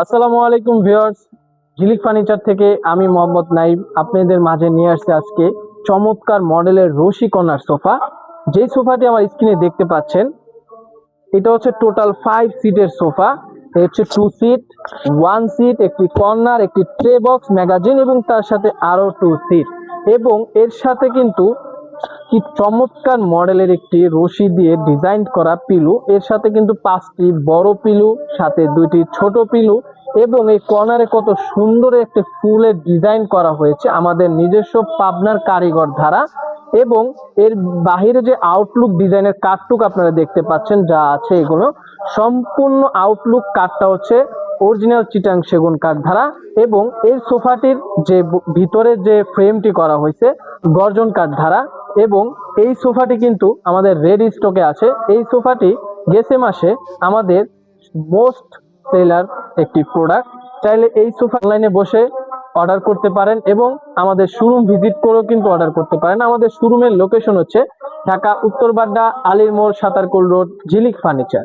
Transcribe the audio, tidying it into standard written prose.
আসসালামু আলাইকুম ভিউয়ার্স, ঝিলিক ফার্নিচার থেকে আমি মোহাম্মদ নাইম আপনাদের মাঝে নিয়ে আসছি আজকে চমৎকার মডেলের রশি কর্নার সোফা। যে সোফাটি আমার স্ক্রিনে দেখতে পাচ্ছেন, এটা হচ্ছে টোটাল 5 সিটের সোফা। হচ্ছে 2 সিট, 1 সিট, একটি কর্নার, একটি ট্রে বক্স, ম্যাগাজিন এবং তার সাথে আরো 2 সিট। এবং এর সাথে কিন্তু কি চমৎকার মডেলের একটি রশি দিয়ে ডিজাইন করা পিলু, এর সাথে কিন্তু 5টি বড় পিলু, সাথে 2টি ছোট পিলু এবং এই কর্নারে কত সুন্দর একটি ফুলের ডিজাইন করা হয়েছে আমাদের নিজস্ব পাবনার কারিগর দ্বারা। এবং এর বাহিরে যে আউটলুক ডিজাইনের কাঠটুক আপনারা দেখতে পাচ্ছেন যা আছে, এগুলো সম্পূর্ণ আউটলুক কাঠটা হচ্ছে অরিজিনাল চিটাং সেগুন কাঠ দ্বারা। এবং এই সোফাটির যে ভিতরে যে ফ্রেমটি করা হয়েছে গর্জন কাঠ দ্বারা। এবং এই সোফাটি কিন্তু আমাদের রেডি স্টকে আছে। এই সোফাটি গেছে মাসে আমাদের মোস্ট সেলার একটি প্রোডাক্ট। চাইলে এই সোফা অনলাইনে বসে অর্ডার করতে পারেন এবং আমাদের শোরুম ভিজিট করেও কিন্তু অর্ডার করতে পারেন। আমাদের শোরুমের লোকেশন হচ্ছে ঢাকা উত্তর বাড্ডা, আলীর মোড়, সাতারকুল রোড, ঝিলিক ফার্নিচার।